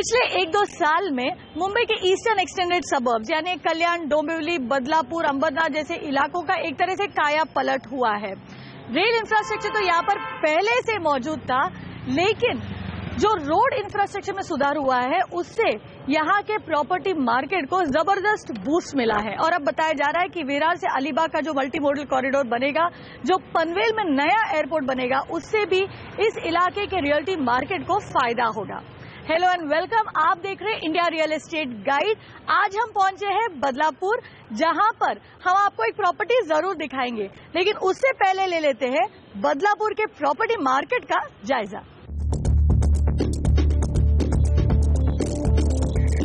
पिछले 1-2 साल में मुंबई के ईस्टर्न एक्सटेंडेड सबर्ब्स यानी कल्याण, डोंबिवली, बदलापुर, अंबरनाथ जैसे इलाकों का एक तरह से काया पलट हुआ है। रेल इंफ्रास्ट्रक्चर तो यहाँ पर पहले से मौजूद था, लेकिन जो रोड इंफ्रास्ट्रक्चर में सुधार हुआ है उससे यहाँ के प्रॉपर्टी मार्केट को जबरदस्त बूस्ट मिला है। और अब बताया जा रहा है कि विरार से अलीबाग का जो मल्टी मॉडल कॉरिडोर बनेगा, जो पनवेल में नया एयरपोर्ट बनेगा, उससे भी इस इलाके के रियल्टी मार्केट को फायदा होगा। हेलो एंड वेलकम, आप देख रहे हैं इंडिया रियल एस्टेट गाइड। आज हम पहुंचे हैं बदलापुर, जहां पर हम आपको एक प्रॉपर्टी जरूर दिखाएंगे, लेकिन उससे पहले ले लेते हैं बदलापुर के प्रॉपर्टी मार्केट का जायजा।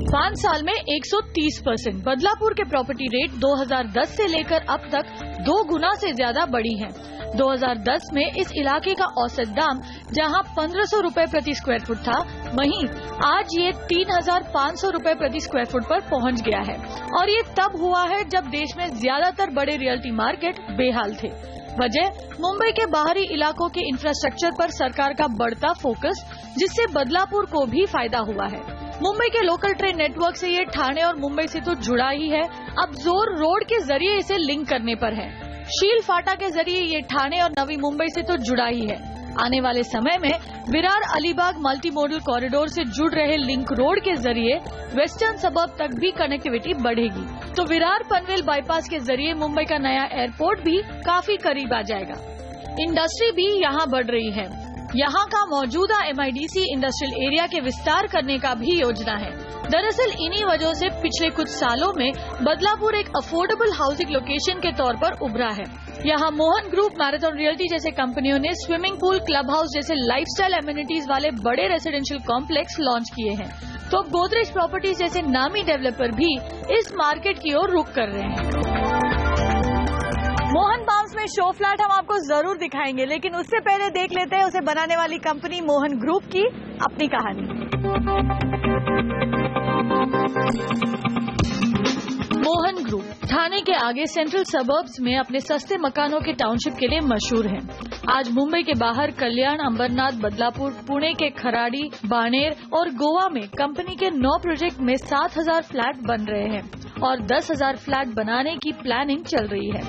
5 साल में 130% बदलापुर के प्रॉपर्टी रेट 2010 से लेकर अब तक 2 गुना से ज्यादा बढ़ी हैं। 2010 में इस इलाके का औसत दाम जहां 1500 रुपए प्रति स्क्वायर फुट था, वहीं आज ये 3500 रुपए प्रति स्क्वायर फुट पर पहुंच गया है। और ये तब हुआ है जब देश में ज्यादातर बड़े रियल्टी मार्केट बेहाल थे। वजह मुंबई के बाहरी इलाकों के इंफ्रास्ट्रक्चर पर सरकार का बढ़ता फोकस, जिससे बदलापुर को भी फायदा हुआ है। मुंबई के लोकल ट्रेन नेटवर्क से ये ठाणे और मुंबई से तो जुड़ा ही है, अब जोर रोड के जरिए इसे लिंक करने पर है। शील फाटा के जरिए ये ठाणे और नवी मुंबई से तो जुड़ा ही है। आने वाले समय में Virar Alibag multi modal corridor से जुड़ रहे लिंक रोड के जरिए वेस्टर्न सबर्ब तक भी कनेक्टिविटी बढ़ेगी, तो विरार पनवेल बाईपास के जरिए मुंबई का नया एयरपोर्ट भी काफी करीब आ जाएगा। इंडस्ट्री भी यहाँ बढ़ रही है। यहाँ का मौजूदा MIDC इंडस्ट्रियल एरिया के विस्तार करने का भी योजना है। दरअसल इन्हीं वजहों से पिछले कुछ सालों में बदलापुर एक अफोर्डेबल हाउसिंग लोकेशन के तौर पर उभरा है। यहाँ मोहन ग्रुप, मैराथन रियल्टी जैसे कंपनियों ने स्विमिंग पूल, क्लब हाउस जैसे लाइफस्टाइल एमिनिटीज वाले बड़े रेसिडेंशियल कॉम्प्लेक्स लॉन्च किए हैं, तो गोदरेज प्रॉपर्टीज जैसे नामी डेवलपर भी इस मार्केट की ओर रुख कर रहे हैं। मोहन पाम्स में शो फ्लैट हम आपको जरूर दिखाएंगे, लेकिन उससे पहले देख लेते हैं उसे बनाने वाली कंपनी मोहन ग्रुप की अपनी कहानी। मोहन ग्रुप ठाणे के आगे सेंट्रल सबर्ब्स में अपने सस्ते मकानों के टाउनशिप के लिए मशहूर है। आज मुंबई के बाहर कल्याण, अंबरनाथ, बदलापुर, पुणे के खराड़ी, बाणेर और गोवा में कंपनी के 9 प्रोजेक्ट में 7000 फ्लैट बन रहे हैं और 10,000 फ्लैट बनाने की प्लानिंग चल रही है।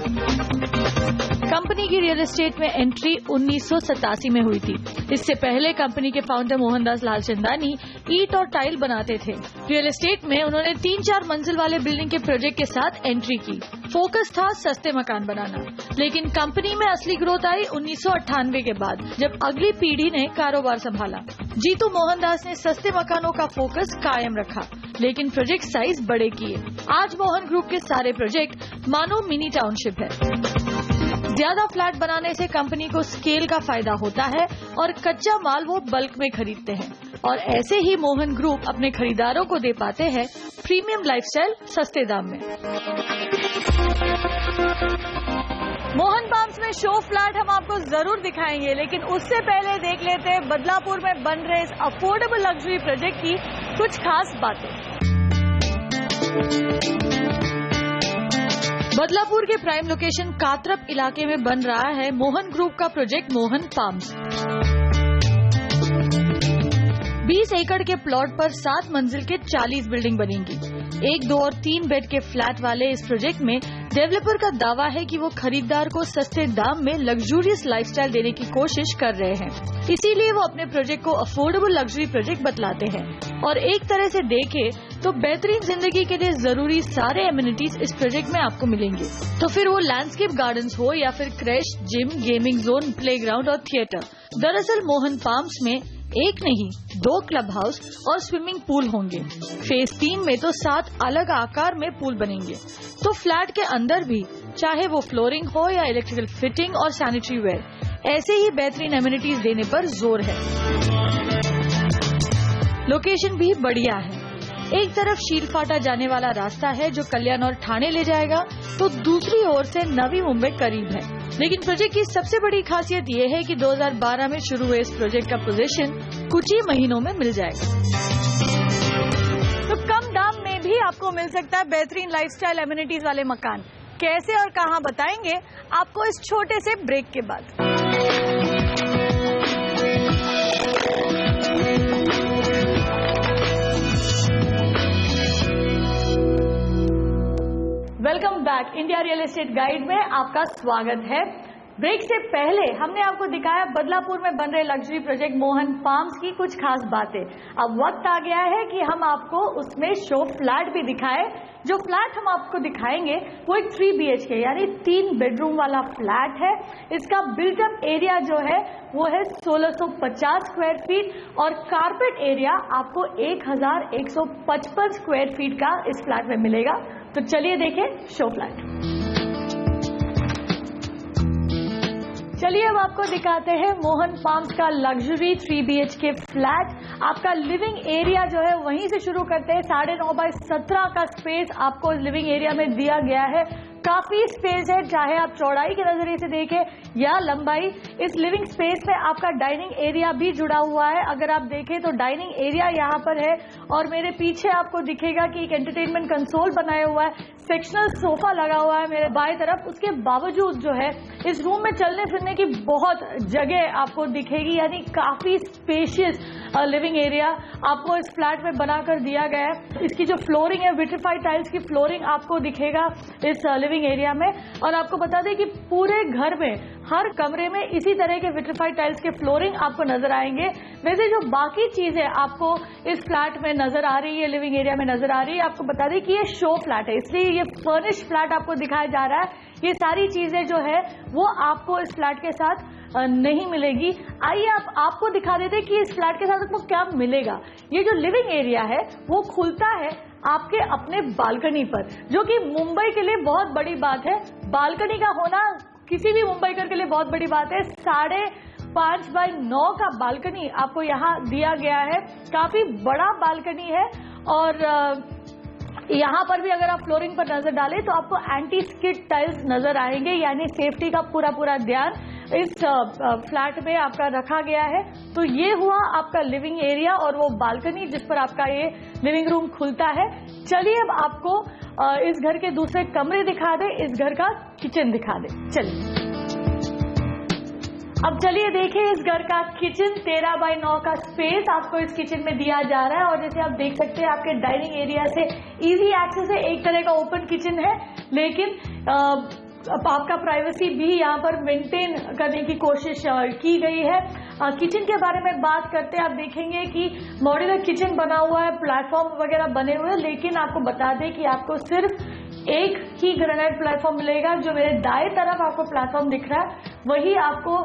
कंपनी की रियल एस्टेट में एंट्री 1987 में हुई थी। इससे पहले कंपनी के फाउंडर मोहनदास लालचंदानी ईंट और टाइल बनाते थे। रियल एस्टेट में उन्होंने 3-4 मंजिल वाले बिल्डिंग के प्रोजेक्ट के साथ एंट्री की। फोकस था सस्ते मकान बनाना, लेकिन कंपनी में असली ग्रोथ आई 1998 के बाद, जब अगली पीढ़ी ने कारोबार संभाला। जीतू मोहनदास ने सस्ते मकानों का फोकस कायम रखा, लेकिन प्रोजेक्ट साइज बड़े किए। आज मोहन ग्रुप के सारे प्रोजेक्ट मानो मिनी टाउनशिप है। ज्यादा फ्लैट बनाने से कंपनी को स्केल का फायदा होता है और कच्चा माल वो बल्क में खरीदते हैं, और ऐसे ही मोहन ग्रुप अपने खरीदारों को दे पाते हैं प्रीमियम लाइफस्टाइल सस्ते दाम में। मोहन पाम्स में शो फ्लैट हम आपको जरूर दिखाएंगे, लेकिन उससे पहले देख लेते हैं बदलापुर में बन रहे इस अफोर्डेबल लग्जरी प्रोजेक्ट की कुछ खास बातें। बदलापुर के प्राइम लोकेशन कात्रप इलाके में बन रहा है मोहन ग्रुप का प्रोजेक्ट मोहन पाम्स। 20 एकड़ के प्लॉट पर 7 मंजिल के 40 बिल्डिंग बनेंगी। 1, 2 और 3 बेड के फ्लैट वाले इस प्रोजेक्ट में डेवलपर का दावा है कि वो खरीदार को सस्ते दाम में लग्जूरियस लाइफस्टाइल देने की कोशिश कर रहे हैं, इसीलिए वो अपने प्रोजेक्ट को अफोर्डेबल लग्जरी प्रोजेक्ट बतलाते हैं। और एक तरह से देखें तो बेहतरीन जिंदगी के लिए जरूरी सारे एमिनिटीज इस प्रोजेक्ट में आपको मिलेंगे, तो फिर वो लैंडस्केप गार्डन्स हो या फिर crash, gym, gaming zone, playground और थिएटर। दरअसल मोहन पाम्स में 1 नहीं 2 क्लब हाउस और स्विमिंग पूल होंगे। फेज 3 में तो 7 अलग आकार में पूल बनेंगे, तो फ्लैट के अंदर भी चाहे वो फ्लोरिंग हो या इलेक्ट्रिकल फिटिंग और सैनिटरी वेयर, ऐसे ही बेहतरीन एमिनिटीज देने पर जोर है। लोकेशन भी बढ़िया है। एक तरफ शील फाटा जाने वाला रास्ता है जो कल्याण और ठाणे ले जाएगा, तो दूसरी ओर से नवी मुंबई करीब है। लेकिन प्रोजेक्ट की सबसे बड़ी खासियत ये है कि 2012 में शुरू हुए इस प्रोजेक्ट का पोजीशन कुछ ही महीनों में मिल जाएगा। तो कम दाम में भी आपको मिल सकता है बेहतरीन लाइफस्टाइल एमिनिटीज वाले मकान। कैसे और कहां बताएंगे आपको इस छोटे से ब्रेक के बाद। Welcome back. India real estate guide में आपका स्वागत है। ब्रेक से पहले हमने आपको दिखाया बदलापुर में बन रहे लग्जरी प्रोजेक्ट मोहन फार्म्स की कुछ खास बातें। अब वक्त आ गया है कि हम आपको उसमें शो फ्लैट भी दिखाएं। जो फ्लैट हम आपको दिखाएंगे वो एक 3 BHK यानी 3 बेडरूम वाला फ्लैट है। इसका बिल्टअप एरिया जो है वो है 1650 स्क्वायर फीट और कारपेट एरिया आपको 1155 स्क्वायर फीट का इस फ्लैट में मिलेगा। तो चलिए देखें शो फ्लैट। चलिए अब आपको दिखाते हैं मोहन फार्म्स का लग्जरी 3 BHK फ्लैट। आपका लिविंग एरिया जो है वहीं से शुरू करते हैं। 9.5 बाय 17 का स्पेस आपको लिविंग एरिया में दिया गया है। काफी स्पेस है, चाहे आप चौड़ाई के नजरिए से देखें या लंबाई। इस लिविंग स्पेस में आपका डाइनिंग एरिया भी जुड़ा हुआ है। अगर आप देखें तो डाइनिंग एरिया यहाँ पर है और मेरे पीछे आपको दिखेगा कि एक एंटरटेनमेंट कंसोल बनाया हुआ है। सेक्शनल सोफा लगा हुआ है मेरे बाएं तरफ। उसके बावजूद जो है इस रूम में चलने फिरने की बहुत जगह आपको दिखेगी, यानी काफी स्पेशियस लिविंग एरिया आपको इस फ्लैट में बनाकर दिया गया है। इसकी जो फ्लोरिंग है विट्रीफाइड टाइल्स की फ्लोरिंग आपको दिखेगा इस लिविंग एरिया में। और आपको बता दें कि पूरे घर में हर कमरे में इसी तरह के विट्रीफाइड टाइल्स के फ्लोरिंग आपको नजर आएंगे। वैसे जो बाकी चीजें आपको इस फ्लैट में नजर आ रही है, लिविंग एरिया में नजर आ रही है, आपको बता दें कि ये शो फ्लैट है, इसलिए ये फर्निश्ड फ्लैट आपको दिखाया जा रहा है। ये सारी चीजें जो है वो आपको इस फ्लैट के साथ नहीं मिलेगी। आइए आपको दिखा देते हैं कि इस फ्लैट के साथ आपको क्या मिलेगा। ये जो लिविंग एरिया है वो खुलता है आपके अपने बालकनी पर, जो कि मुंबई के लिए बहुत बड़ी बात है। बालकनी का होना किसी भी मुंबईकर के लिए बहुत बड़ी बात है। 5.5 बाय 9 का बालकनी आपको यहाँ दिया गया है। काफी बड़ा बालकनी है और यहाँ पर भी अगर आप फ्लोरिंग पर नजर डालें तो आपको एंटी स्किड टाइल्स नजर आएंगे, यानी सेफ्टी का पूरा ध्यान इस फ्लैट में आपका रखा गया है। तो ये हुआ आपका लिविंग एरिया और वो बालकनी जिस पर आपका ये लिविंग रूम खुलता है। चलिए अब आपको इस घर के दूसरे कमरे दिखा दे, इस घर का किचन दिखा दे। चलिए अब चलिए देखिए इस घर का किचन। 13 बाय 9 का स्पेस आपको इस किचन में दिया जा रहा है और जैसे आप देख सकते हैं आपके डाइनिंग एरिया से इजी एक्सेस है। एक तरह का ओपन किचन है, लेकिन आपका प्राइवेसी भी यहाँ पर मेंटेन करने की कोशिश की गई है। किचन के बारे में बात करते हैं, आप देखेंगे कि मॉड्यूलर किचन बना हुआ है, प्लेटफॉर्म वगैरह बने हुए हैं, लेकिन आपको बता दें कि आपको सिर्फ एक ही ग्रेनाइट प्लेटफॉर्म मिलेगा। जो मेरे दाएं तरफ आपको प्लेटफॉर्म दिख रहा है वही आपको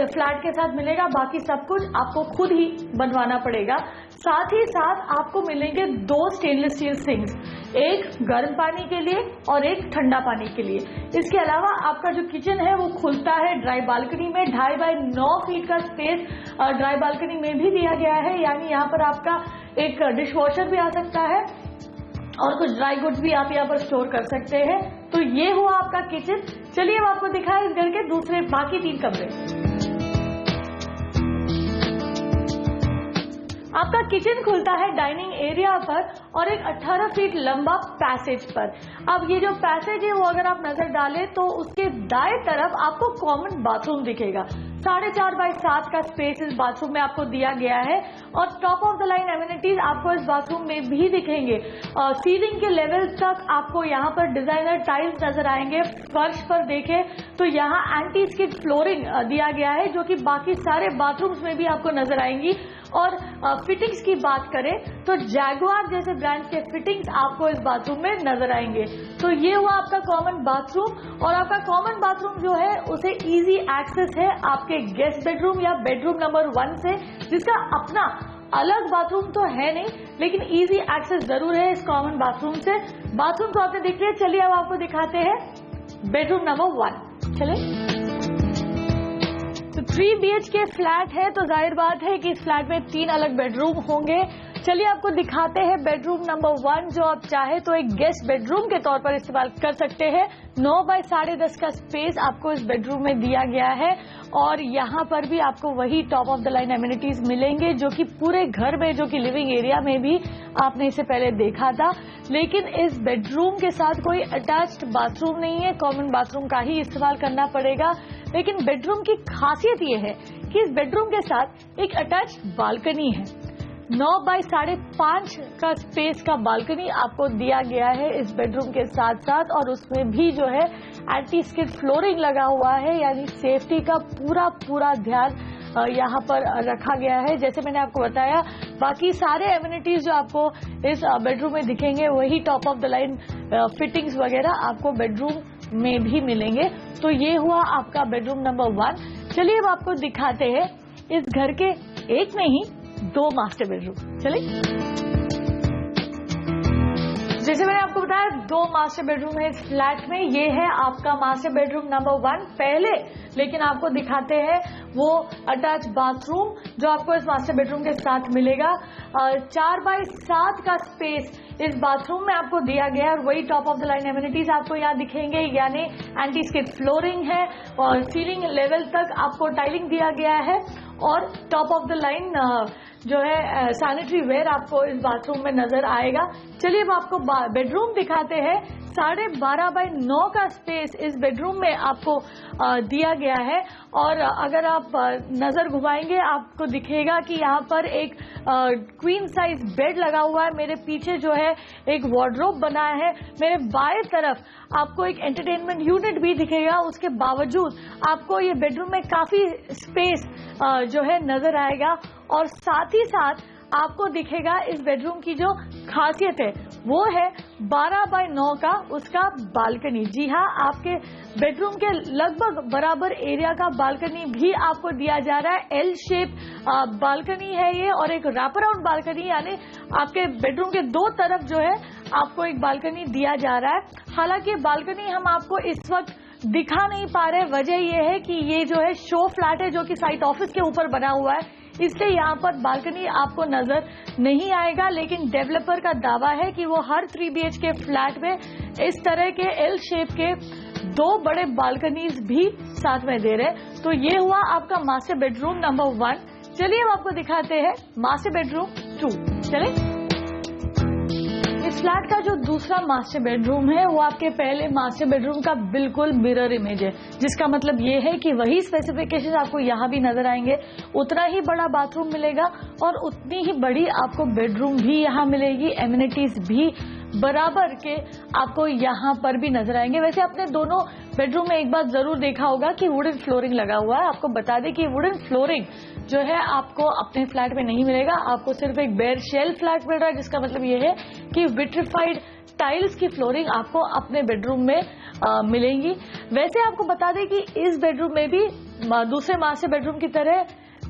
फ्लैट के साथ मिलेगा। बाकी सब कुछ आपको खुद ही बनवाना पड़ेगा। साथ ही साथ आपको मिलेंगे 2 स्टेनलेस स्टील सिंक्स, एक गर्म पानी के लिए और एक ठंडा पानी के लिए। इसके अलावा आपका जो किचन है वो खुलता है ड्राई बालकनी में। 2.5 बाय 9 फीट का स्पेस ड्राई बालकनी में भी दिया गया है, यानी यहाँ पर आपका एक डिश वॉशर भी आ सकता है और कुछ ड्राई गुड्स भी आप यहाँ पर स्टोर कर सकते हैं। तो ये हुआ आपका किचन। चलिए अब आपको दिखाएं इस घर के दूसरे बाकी 3 कमरे। आपका किचन खुलता है डाइनिंग एरिया पर और एक 18 फीट लंबा पैसेज पर। अब ये जो पैसेज है वो अगर आप नजर डालें तो उसके दाएं तरफ आपको कॉमन बाथरूम दिखेगा। 4.5 बाय 7 का स्पेस इस बाथरूम में आपको दिया गया है और top of the line amenities आपको इस बाथरूम में भी दिखेंगे। सीलिंग के लेवल तक आपको यहाँ पर डिजाइनर टाइल्स नजर आएंगे। फर्श पर देखें तो यहाँ एंटी स्किड फ्लोरिंग दिया गया है, जो कि बाकी सारे बाथरूम्स में भी आपको नजर आएंगी। और फिटिंग्स की बात करें तो जैगुआर जैसे ब्रांड के फिटिंग्स आपको इस बाथरूम में नजर आएंगे। तो ये हुआ आपका कॉमन बाथरूम और आपका कॉमन बाथरूम जो है उसे इजी एक्सेस है आपके गेस्ट बेडरूम या बेडरूम नंबर 1 से, जिसका अपना अलग बाथरूम तो है नहीं, लेकिन इजी एक्सेस जरूर है इस कॉमन बाथरूम से। बाथरूम तो आपने देख लिया, चलिए अब आपको दिखाते हैं बेडरूम नंबर 1। चलिए तो 3 BHK फ्लैट है तो जाहिर बात है कि इस फ्लैट में 3 अलग बेडरूम होंगे। चलिए आपको दिखाते हैं बेडरूम नंबर 1, जो आप चाहे तो एक गेस्ट बेडरूम के तौर पर इस्तेमाल कर सकते हैं। 9 बाय 10.5 का स्पेस आपको इस बेडरूम में दिया गया है और यहाँ पर भी आपको वही top of the line amenities मिलेंगे जो कि पूरे घर में, जो कि लिविंग एरिया में भी आपने इसे पहले देखा था। लेकिन इस बेडरूम के साथ कोई अटैच्ड बाथरूम नहीं है, कॉमन बाथरूम का ही इस्तेमाल करना पड़ेगा। लेकिन बेडरूम की खासियत यह है कि इस बेडरूम के साथ एक अटैच्ड बालकनी है। 9 बाय 5.5 का स्पेस का बालकनी आपको दिया गया है इस बेडरूम के साथ साथ, और उसमें भी जो है एंटी स्किड फ्लोरिंग लगा हुआ है, यानी सेफ्टी का पूरा ध्यान यहाँ पर रखा गया है। जैसे मैंने आपको बताया, बाकी सारे एमिनिटीज जो आपको इस बेडरूम में दिखेंगे वही top of the line fittings वगैरह आपको बेडरूम में भी मिलेंगे। तो ये हुआ आपका बेडरूम नंबर 1। चलिए अब आपको दिखाते हैं इस घर के एक नहीं 2 मास्टर बेडरूम। चलिए, जैसे मैंने आपको बताया 2 मास्टर बेडरूम है इस फ्लैट में। ये है आपका मास्टर बेडरूम नंबर 1। पहले लेकिन आपको दिखाते हैं वो अटैच बाथरूम जो आपको इस मास्टर बेडरूम के साथ मिलेगा। 4 बाय 7 का स्पेस इस बाथरूम में आपको दिया गया है, और वही top of the line amenities आपको यहाँ दिखेंगे, यानी एंटी स्किड फ्लोरिंग है और सीलिंग लेवल तक आपको टाइलिंग दिया गया है, और टॉप ऑफ द लाइन जो है सैनिटरी वेयर आपको इस बाथरूम में नजर आएगा। चलिए अब आपको बेडरूम दिखाते हैं। 12.5 बाय 9 का स्पेस इस बेडरूम में आपको दिया गया है, और अगर आप नजर घुमाएंगे आपको दिखेगा कि यहाँ पर एक क्वीन साइज बेड लगा हुआ है। मेरे पीछे जो है एक वार्डरोब बना है। मेरे बाएं तरफ आपको एक एंटरटेनमेंट यूनिट भी दिखेगा। उसके बावजूद आपको ये बेडरूम में काफी स्पेस जो है नजर आएगा, और साथ ही साथ आपको दिखेगा इस बेडरूम की जो खासियत है वो है 12 बाय 9 का उसका बालकनी। जी हाँ, आपके बेडरूम के लगभग बराबर एरिया का बालकनी भी आपको दिया जा रहा है। एल शेप बालकनी है ये, और एक रैप अराउंड बालकनी, यानी आपके बेडरूम के 2 तरफ जो है आपको एक बालकनी दिया जा रहा है। हालांकि बालकनी हम आपको इस वक्त दिखा नहीं पा रहे, वजह यह है कि ये जो है शो फ्लैट है जो कि साइट ऑफिस के ऊपर बना हुआ है, इसलिए यहाँ पर बालकनी आपको नजर नहीं आएगा। लेकिन डेवलपर का दावा है कि वो हर 3 BHK फ्लैट में इस तरह के एल शेप के 2 बड़े बालकनीज भी साथ में दे रहे हैं। तो ये हुआ आपका मास्टर बेडरूम नंबर 1। चलिए अब आपको दिखाते हैं मास्टर बेडरूम 2। चलिए, इस फ्लैट का जो दूसरा मास्टर बेडरूम है वो आपके पहले मास्टर बेडरूम का बिल्कुल मिरर इमेज है, जिसका मतलब ये है कि वही स्पेसिफिकेशन आपको यहाँ भी नजर आएंगे। उतना ही बड़ा बाथरूम मिलेगा और उतनी ही बड़ी आपको बेडरूम भी यहाँ मिलेगी। एमिनिटीज भी बराबर के आपको यहाँ पर भी नजर आएंगे। वैसे आपने दोनों बेडरूम में एक बात जरूर देखा होगा कि वुडन फ्लोरिंग लगा हुआ है। आपको बता दें कि वुडन फ्लोरिंग जो है आपको अपने फ्लैट में नहीं मिलेगा, आपको सिर्फ एक बेयर शेल फ्लैट मिल रहा है, जिसका मतलब ये है कि विट्रिफाइड टाइल्स की फ्लोरिंग आपको अपने बेडरूम में मिलेंगी। वैसे आपको बता दें कि इस बेडरूम में भी दूसरे मास्टर बेडरूम की तरह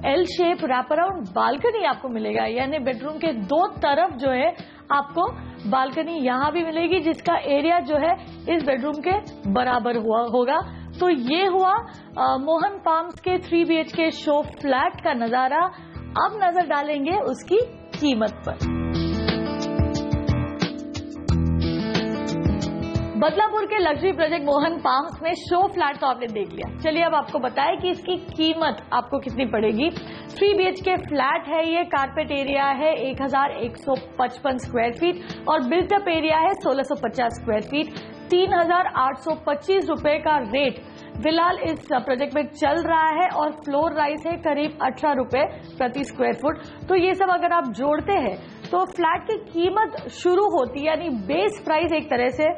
L shape wrap around balcony आपको मिलेगा, यानी बेडरूम के 2 तरफ जो है आपको बालकनी यहाँ भी मिलेगी, जिसका एरिया जो है इस बेडरूम के बराबर होगा। तो ये हुआ मोहन पाम्स के 3 BHK शो फ्लैट का नजारा। अब नजर डालेंगे उसकी कीमत पर। बदलापुर के लग्जरी प्रोजेक्ट मोहन पाम्स में शो फ्लैट तो आपने देख लिया। चलिए अब आपको बताएं कि इसकी कीमत आपको कितनी पड़ेगी। 3 BHK फ्लैट है ये, कारपेट एरिया है 1155 स्क्वायर फीट और बिल्ट अप एरिया है 1650 स्क्वायर फीट। 3825 रुपए का रेट फिलहाल इस प्रोजेक्ट में चल रहा है, और फ्लोर राइज है करीब 18 रुपए प्रति स्क्वायर फुट। तो ये सब अगर आप जोड़ते हैं तो फ्लैट की कीमत शुरू होती है, यानी बेस प्राइस एक तरह से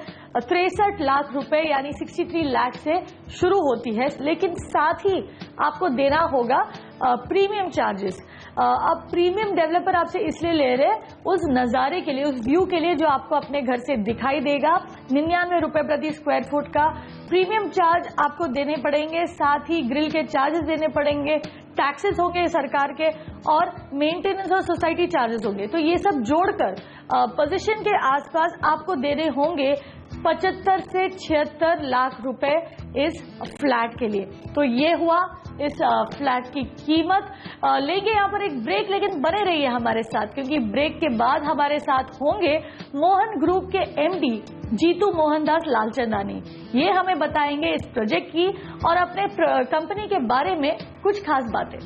63 लाख रुपए यानी 63 लाख से शुरू होती है। लेकिन साथ ही आपको देना होगा प्रीमियम चार्जेस। अब प्रीमियम डेवलपर आपसे इसलिए ले रहे हैं उस नज़ारे के लिए, उस व्यू के लिए जो आपको अपने घर से दिखाई देगा। 99 रुपए प्रति स्क्वायर फुट का प्रीमियम चार्ज आपको देने पड़ेंगे, साथ ही ग्रिल के चार्जेस देने पड़ेंगे, टैक्सेस होंगे सरकार के, और मेंटेनेंस और सोसाइटी चार्जेस होंगे। तो ये सब जोड़कर पोजीशन के आसपास आपको देने होंगे 75 से 76 लाख रुपए इस फ्लैट के लिए। तो ये हुआ इस फ्लैट की कीमत। लेंगे यहाँ पर एक ब्रेक, लेकिन बने रहिए हमारे साथ, क्योंकि ब्रेक के बाद हमारे साथ होंगे मोहन ग्रुप के MD जीतू मोहनदास लालचंदानी। ये हमें बताएंगे इस प्रोजेक्ट की और अपने कंपनी के बारे में कुछ खास बातें।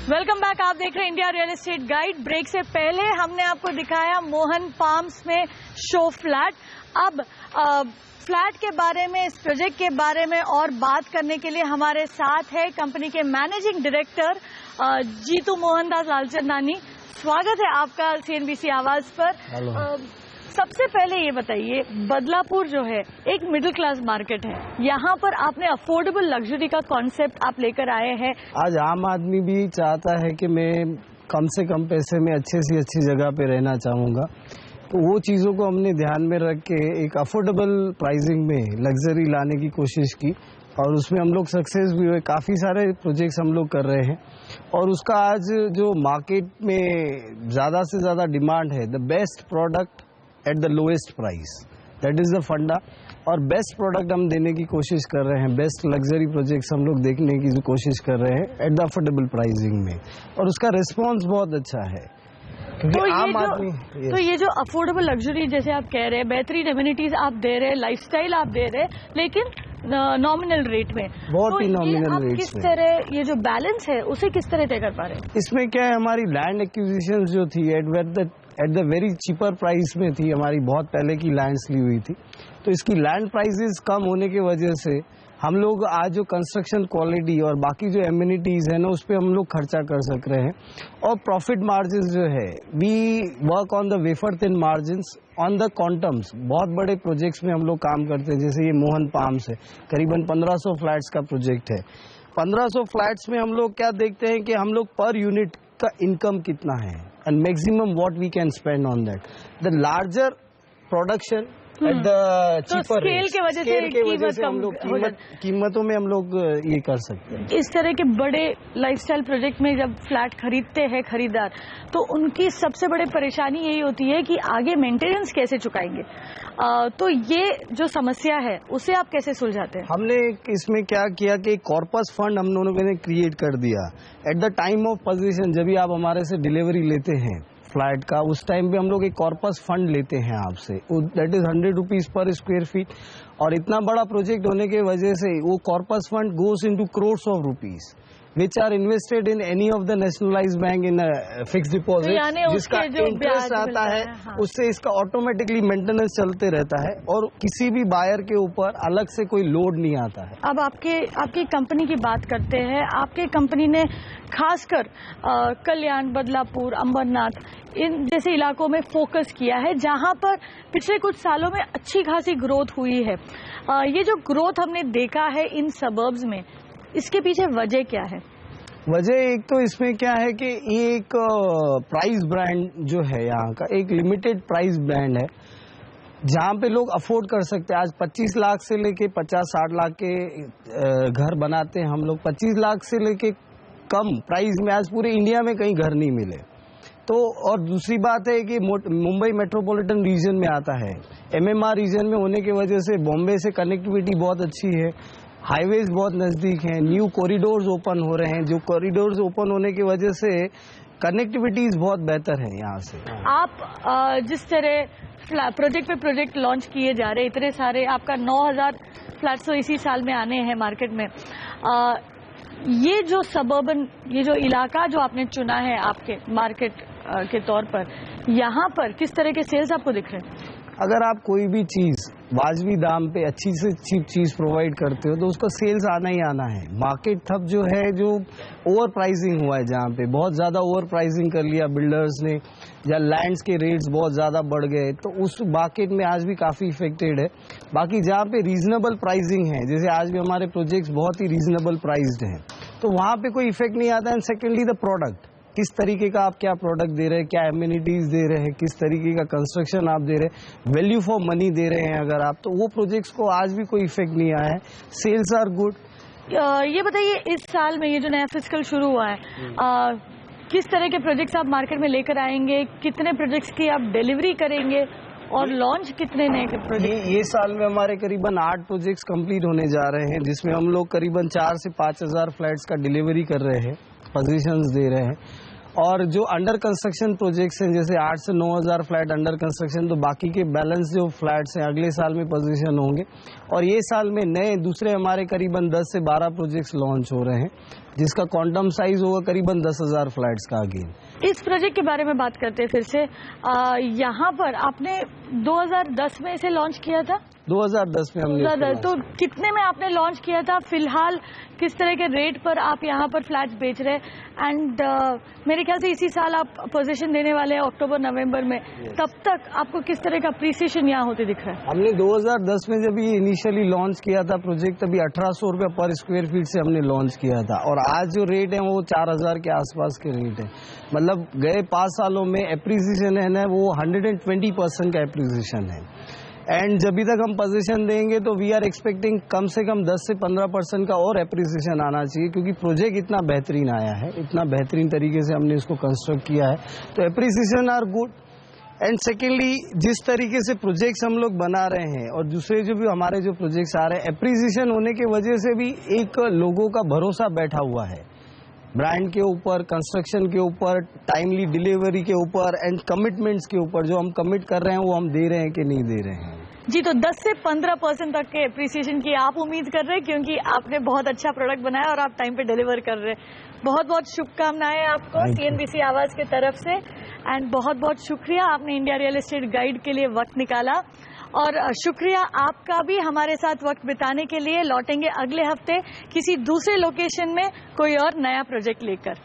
वेलकम बैक, आप देख रहे हैं India real estate guide. Break से पहले हमने आपको दिखाया मोहन पाम्स में शो फ्लैट। अब फ्लैट के बारे में, इस प्रोजेक्ट के बारे में और बात करने के लिए हमारे साथ है कंपनी के मैनेजिंग डायरेक्टर जीतू मोहनदास लालचंदानी। स्वागत है आपका CNBC आवाज पर। सबसे पहले ये बताइए, बदलापुर जो है एक मिडिल क्लास मार्केट है, यहाँ पर आपने अफोर्डेबल लग्जरी का कॉन्सेप्ट आप लेकर आए हैं। आज आम आदमी भी चाहता है कि मैं कम से कम पैसे में अच्छे से अच्छी जगह पे रहना चाहूँगा, तो वो चीज़ों को हमने ध्यान में रख के एक अफोर्डेबल प्राइसिंग में लग्जरी लाने की कोशिश की और उसमें हम लोग सक्सेस भी हुए। काफ़ी सारे प्रोजेक्ट्स हम लोग कर रहे हैं और उसका आज जो मार्केट में ज़्यादा से ज़्यादा डिमांड है, the best product at the lowest price, that is the फंडा। और बेस्ट प्रोडक्ट हम देने की कोशिश कर रहे हैं, बेस्ट लग्जरी प्रोजेक्ट्स हम लोग देखने की कोशिश कर रहे हैं एट द अफोर्डेबल प्राइसिंग में, और उसका रिस्पॉन्स बहुत अच्छा है। तो ये जो अफोर्डेबल लग्जरी जैसे आप कह रहे हैं, बेहतरीन एमिनिटीज आप दे रहे हैं, लाइफस्टाइल आप दे रहे हैं, लेकिन नॉमिनल रेट में, बहुत ही नॉमिनल रेट किस तरह ये जो बैलेंस है उसे किस तरह तय कर पा रहे हैं? इसमें क्या है, हमारी लैंड एक्विजिशन जो थी at the very cheaper price में थी, हमारी बहुत पहले की लैंड्स ली हुई थी, तो इसकी लैंड प्राइसेस कम होने की वजह से हम लोग आज जो कंस्ट्रक्शन क्वालिटी और बाकी जो एमिनिटीज है ना, उस पर हम लोग खर्चा कर सक रहे हैं। और प्रॉफिट मार्जिन जो है, we work on the wafer thin margins on the quantums. बहुत बड़े प्रोजेक्ट्स में हम लोग काम करते हैं, जैसे ये मोहन पाम्स है, करीबन 1500 फ्लैट्स का प्रोजेक्ट है। 1500 फ्लैट्स में हम लोग क्या देखते हैं कि हम लोग पर यूनिट का इनकम कितना है and maximum what we can spend on that. The larger production at the cheaper scale के वजह से हम लोग कीमतों में हम लोग ये कर सकते हैं। इस तरह के बड़े लाइफस्टाइल प्रोजेक्ट में जब फ्लैट खरीदते हैं खरीदार, तो उनकी सबसे बड़ी परेशानी यही होती है कि आगे मेंटेनेंस कैसे चुकाएंगे। तो ये जो समस्या है उसे आप कैसे सुलझाते हैं? हमने इसमें क्या किया कि कॉर्पस फंड हम लोगों ने क्रिएट कर दिया at the time of position. जब भी आप हमारे से डिलीवरी लेते हैं फ्लैट का, उस टाइम पे हम लोग एक कॉर्पस फंड लेते हैं आपसे, that is 100 rupees per square feet. और इतना बड़ा प्रोजेक्ट होने की वजह से वो corpus fund goes into crores of rupees which are invested in any of the nationalized bank in a fixed deposit, जिसका इंटरेस्ट आता है, उससे इसका ऑटोमेटिकली मेंटेनेंस चलते रहता है और किसी भी बायर के ऊपर अलग से कोई लोड नहीं आता है। अब आपकी कंपनी की बात करते हैं। आपके कंपनी ने खासकर कल्याण, बदलापुर, अंबरनाथ इन जैसे इलाकों में फोकस किया है, जहां पर पिछले कुछ सालों में अच्छी खासी ग्रोथ हुई है। ये जो ग्रोथ हमने देखा है इन सबर्ब्स में, इसके पीछे वजह क्या है? वजह एक तो इसमें क्या है कि ये एक प्राइस ब्रांड जो है यहाँ का, एक लिमिटेड प्राइस ब्रांड है जहाँ पे लोग अफोर्ड कर सकते हैं। आज 25 लाख से लेके 50-60 लाख के घर बनाते हैं हम लोग। 25 लाख से लेके कम प्राइस में आज पूरे इंडिया में कहीं घर नहीं मिले। तो और दूसरी बात है कि मुंबई मेट्रोपॉलिटन रीजन में आता है, MMR रीजन में होने की वजह से बॉम्बे से कनेक्टिविटी बहुत अच्छी है, हाईवेज बहुत नजदीक हैं, न्यू कॉरिडोर्स ओपन हो रहे हैं, जो कॉरिडोर्स ओपन होने की वजह से कनेक्टिविटीज बहुत बेहतर है यहाँ से। आप जिस तरह प्रोजेक्ट पे प्रोजेक्ट लॉन्च किए जा रहे, इतने सारे, आपका 9000 फ्लैट्स तो इसी साल में आने हैं मार्केट में। ये जो सबर्बन, ये जो इलाका जो आपने चुना है आपके मार्केट के तौर पर, यहाँ पर किस तरह के सेल्स आपको दिख रहे हैं? अगर आप कोई भी चीज वाजबी दाम पे अच्छी से चीप चीज प्रोवाइड करते हो तो उसका सेल्स आना ही आना है। मार्केट थब जो है, जो ओवर प्राइसिंग हुआ है, जहाँ पे बहुत ज्यादा ओवर प्राइसिंग कर लिया बिल्डर्स ने, या लैंड्स के रेट्स बहुत ज्यादा बढ़ गए, तो उस मार्केट में आज भी काफी इफेक्टेड है। बाकी जहाँ पे रीजनेबल प्राइसिंग है, जैसे आज भी हमारे प्रोजेक्ट्स बहुत ही रीजनेबल प्राइस्ड हैं, तो वहाँ पे कोई इफेक्ट नहीं आता। एंड सेकेंडली द प्रोडक्ट, किस तरीके का आप क्या प्रोडक्ट दे रहे हैं, क्या एमिनिटीज दे रहे हैं, किस तरीके का कंस्ट्रक्शन आप दे रहे हैं, वैल्यू फॉर मनी दे रहे हैं अगर आप, तो वो प्रोजेक्ट्स को आज भी कोई इफेक्ट नहीं आया है। Sales are good. ये बताइए, इस साल में ये जो नया फिस्कल शुरू हुआ है, किस तरह के प्रोजेक्ट्स आप मार्केट में लेकर आएंगे, कितने प्रोजेक्ट्स की आप डिलीवरी करेंगे और लॉन्च कितने नए प्रोजेक्ट? ये साल में हमारे करीबन 8 प्रोजेक्ट्स कंप्लीट होने जा रहे हैं, जिसमें हम लोग करीबन 4 से 5 हजार फ्लैट्स का डिलीवरी कर रहे हैं, पोजीशंस दे रहे हैं। और जो अंडर कंस्ट्रक्शन प्रोजेक्ट्स हैं, जैसे 8 से 9 हजार फ्लैट अंडर कंस्ट्रक्शन, तो बाकी के बैलेंस जो फ्लैट्स हैं अगले साल में पोजीशन होंगे। और ये साल में नए दूसरे हमारे करीबन 10 से 12 प्रोजेक्ट्स लॉन्च हो रहे हैं, जिसका क्वांटम साइज होगा करीबन 10,000 फ्लैट्स का। अगेन इस प्रोजेक्ट के बारे में बात करते हैं फिर से। यहाँ पर आपने 2010 में इसे लॉन्च किया था। 2010 में हमने 2010 तो कितने में आपने लॉन्च किया था? फिलहाल किस तरह के रेट पर आप यहाँ पर फ्लैट्स बेच रहे हैं? एंड मेरे ख्याल से इसी साल आप पोजीशन देने वाले हैं अक्टूबर नवंबर में। तब तक आपको किस तरह का अप्रिसिएशन यहाँ होते दिख रहा है? हमने 2010 में जब ये इनिशियली लॉन्च किया था प्रोजेक्ट, तभी 1800 रुपये पर स्क्वायर फीट से हमने लॉन्च किया था, और आज जो रेट है वो 4000 के आसपास के रेट है। मतलब गए 5 सालों में एप्रिसिएशन है ना, वो 120% का एप्रिसिएशन है। एंड जब तक हम पोजीशन देंगे तो वी आर एक्सपेक्टिंग कम से कम 10 से 15% का और एप्रिसिएशन आना चाहिए, क्योंकि प्रोजेक्ट इतना बेहतरीन आया है, इतना बेहतरीन तरीके से हमने इसको कंस्ट्रक्ट किया है, तो appreciation are good. And secondly, जिस तरीके से प्रोजेक्ट्स हम लोग बना रहे हैं और दूसरे जो भी हमारे जो प्रोजेक्ट्स आ रहे हैं, एप्रिसिएशन होने की वजह से भी एक लोगों का भरोसा बैठा हुआ है ब्रांड के ऊपर, कंस्ट्रक्शन के ऊपर, टाइमली डिलीवरी के ऊपर एंड कमिटमेंट्स के ऊपर। जो हम कमिट कर रहे हैं वो हम दे रहे हैं कि नहीं दे रहे हैं। जी, तो 10 से 15% तक के एप्रिसिएशन की आप उम्मीद कर रहे हैं, क्योंकि आपने बहुत अच्छा प्रोडक्ट बनाया और आप टाइम पे डिलीवर कर रहे हैं। बहुत बहुत शुभकामनाएं आपको CNBC आवाज की तरफ से। एंड बहुत बहुत शुक्रिया, आपने इंडिया रियल एस्टेट गाइड के लिए वक्त निकाला, और शुक्रिया आपका भी हमारे साथ वक्त बिताने के लिए। लौटेंगे अगले हफ्ते किसी दूसरे लोकेशन में कोई और नया प्रोजेक्ट लेकर।